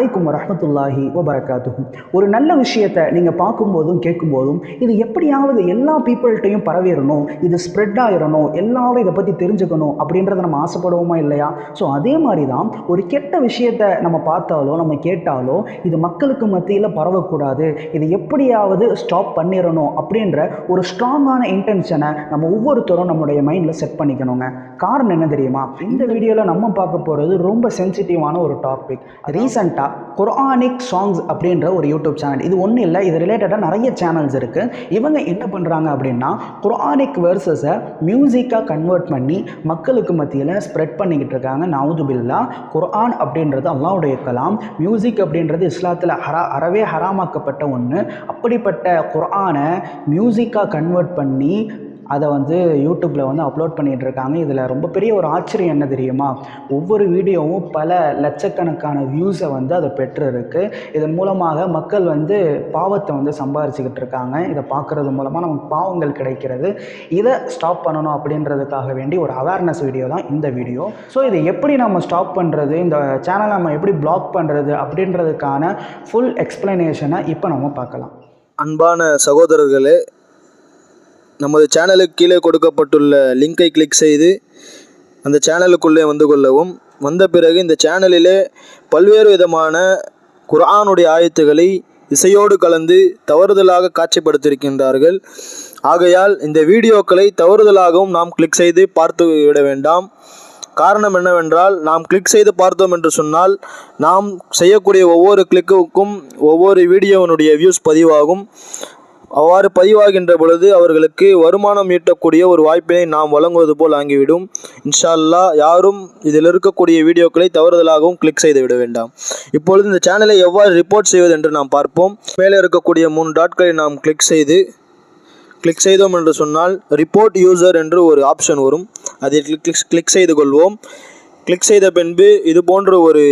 அலைக்கும் வரஹ்மத்துல்லாஹி வபரகாத்துஹு. ஒரு நல்ல விஷயத்தை நீங்கள் பார்க்கும்போதும் கேட்கும்போதும் இது எப்படியாவது எல்லா பீப்புள்கிட்டையும் பரவிடணும், இது ஸ்ப்ரெட் ஆயிடணும், எல்லாரும் இதை பற்றி தெரிஞ்சுக்கணும் அப்படின்றத நம்ம ஆசைப்படுவோமா இல்லையா? ஸோ அதே மாதிரி தான் ஒரு கெட்ட விஷயத்தை நம்ம பார்த்தாலோ நம்ம கேட்டாலோ இது மக்களுக்கு மத்தியில் பரவக்கூடாது, இது எப்படியாவது ஸ்டாப் பண்ணிடணும் அப்படின்ற ஒரு ஸ்ட்ராங்கான இன்டென்ஷனை நம்ம ஒவ்வொருத்தரும் நம்மளுடைய மைண்டில் செட் பண்ணிக்கணுங்க. காரணம் என்ன தெரியுமா? இந்த வீடியோவில் நம்ம பார்க்க போகிறது ரொம்ப சென்சிட்டிவான ஒரு டாபிக். ரீசெண்டாக குர்ஆனிக் சாங்ஸ் அப்படின்ற ஒரு யூடியூப் சேனல், இது ஒன்றும் இல்லை, இது ரிலேட்டடாக நிறைய சேனல்ஸ் இருக்குது. இவங்க என்ன பண்ணுறாங்க அப்படின்னா குர்ஆனிக் வேர்சஸை மியூசிக்காக கன்வெர்ட் பண்ணி மக்களுக்கு மத்தியில் ஸ்ப்ரெட் பண்ணிக்கிட்டு இருக்காங்க. நவுதுபில்லா. குர்ஆன் அப்படின்றது அல்லாஹ்வுடைய கலாம், மியூசிக் அப்படின்றது இஸ்லாத்தில் அறவே ஹராமாக்கப்பட்ட ஒன்று. அப்படிப்பட்ட குர்ஆனை மியூசிக்காக கன்வெர்ட் பண்ணி அதை யூடியூப்பில் அப்லோட் பண்ணிகிட்டு இருக்காங்க. இதில் ரொம்ப பெரிய ஒரு ஆச்சரியம் என்ன தெரியுமா? ஒவ்வொரு வீடியோவும் பல லட்சக்கணக்கான வியூஸை அதை பெற்றிருக்கு. இதன் மூலமாக மக்கள் பாவத்தை சம்பாரிச்சுக்கிட்டு இருக்காங்க. இதை பார்க்குறது மூலமாக நமக்கு பாவங்கள் கிடைக்கிறது. இதை ஸ்டாப் பண்ணணும் அப்படின்றதுக்காக வேண்டி ஒரு அவேர்னஸ் வீடியோ தான் இந்த வீடியோ. ஸோ இதை எப்படி நம்ம ஸ்டாப் பண்ணுறது, இந்த சேனலை நம்ம எப்படி பிளாக் பண்ணுறது அப்படின்றதுக்கான ஃபுல் எக்ஸ்பிளனேஷனை இப்போ நம்ம பார்க்கலாம். அன்பான சகோதரர்களே, நமது சேனலுக்கு கீழே கொடுக்கப்பட்டுள்ள லிங்கை கிளிக் செய்து அந்த சேனலுக்குள்ளே வந்து கொள்ளவும். வந்த பிறகு இந்த சேனலிலே பல்வேறு விதமான குர்ஆனுடைய ஆயத்துக்களை இசையோடு கலந்து தவறுதலாக காட்சிப்படுத்தியிருக்கின்றார்கள். ஆகையால் இந்த வீடியோக்களை தவறுதலாகவும் நாம் கிளிக் செய்து பார்த்து விட வேண்டாம். காரணம் என்னவென்றால், நாம் கிளிக் செய்து பார்த்தோம் என்று சொன்னால் நாம் செய்யக்கூடிய ஒவ்வொரு கிளிக்குக்கும் ஒவ்வொரு வீடியோவினுடைய வியூஸ் பதிவாகும். அவ்வாறு பதிவாகின்ற பொழுது அவர்களுக்கு வருமானம் ஈட்டக்கூடிய ஒரு வாய்ப்பினை நாம் வழங்குவது போல் ஆகிவிடும். இன்ஷா அல்லாஹ் யாரும் இதில் இருக்கக்கூடிய வீடியோக்களை தவறுதலாகவும் கிளிக் செய்து விட வேண்டாம். இப்பொழுது இந்த சேனலை எவ்வாறு ரிப்போர்ட் செய்வது என்று நாம் பார்ப்போம். மேலே இருக்கக்கூடிய 3 டாட்களை நாம் கிளிக் செய்தோம் என்று சொன்னால் ரிப்போர்ட் யூசர் என்று ஒரு ஆப்ஷன் வரும். அதை கிளிக் செய்து கொள்வோம். கிளிக் செய்த பின்பு இது போன்ற ஒரு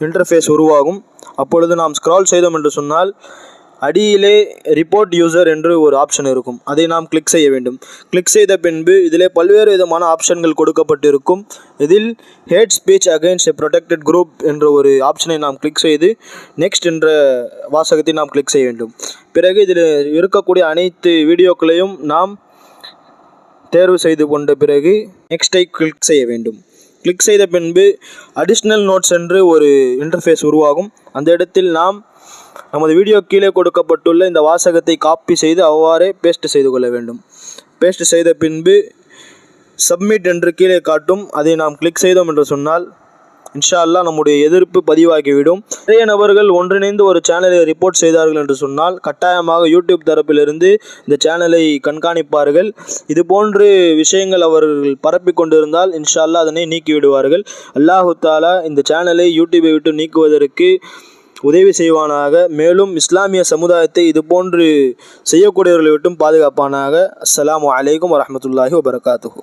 இன்டர்ஃபேஸ் உருவாகும். அப்பொழுது நாம் ஸ்க்ரால் செய்தோம் என்று சொன்னால் அடியிலே ரிப்போர்ட் யூசர் என்று ஒரு ஆப்ஷன் இருக்கும். அதை நாம் கிளிக் செய்ய வேண்டும். கிளிக் செய்த பின்பு இதிலே பல்வேறு விதமான ஆப்ஷன்கள் கொடுக்கப்பட்டிருக்கும். இதில் ஹேட் ஸ்பீச் அகைன்ஸ்ட் எ ப்ரொடெக்டட் குரூப் என்ற ஒரு ஆப்ஷனை நாம் கிளிக் செய்து நெக்ஸ்ட் என்ற வாசகத்தை நாம் கிளிக் செய்ய வேண்டும். பிறகு இதில் இருக்கக்கூடிய அனைத்து வீடியோக்களையும் நாம் தேர்வு செய்து கொண்ட பிறகு நெக்ஸ்ட்டை கிளிக் செய்ய வேண்டும். கிளிக் செய்த பின்பு அடிஷ்னல் நோட்ஸ் என்று ஒரு இன்டர்ஃபேஸ் உருவாகும். அந்த இடத்தில் நாம் நமது வீடியோ கீழே கொடுக்கப்பட்டுள்ள இந்த வாசகத்தை காப்பி செய்து அவ்வாறே பேஸ்ட் செய்து கொள்ள வேண்டும். பேஸ்ட் செய்த பின்பு சப்மிட் என்று கீழே காட்டும். அதை நாம் கிளிக் செய்தோம் என்று சொன்னால் இன்ஷா அல்லாஹ் நம்முடைய எதிர்ப்பு பதிவாகிவிடும். நிறைய நபர்கள் ஒன்றிணைந்து ஒரு சேனலை ரிப்போர்ட் செய்தார்கள் என்று சொன்னால் கட்டாயமாக யூடியூப் தரப்பிலிருந்து இந்த சேனலை கண்காணிப்பார்கள். இது போன்று விஷயங்கள் அவர்கள் பரப்பி கொண்டிருந்தால் இன்ஷா அல்லாஹ் அதனை நீக்கிவிடுவார்கள். அல்லாஹு தாலா இந்த சேனலை யூடியூபை விட்டு நீக்குவதற்கு உதவி செய்வானாக. மேலும் இஸ்லாமிய சமுதாயத்தை இது போன்று செய்யக்கூடியவர்களை விட்டும் பாதுகாப்பானாக. அஸ்ஸலாமு அலைக்கும் வரஹ்மத்துல்லாஹி வபரகாத்துஹு.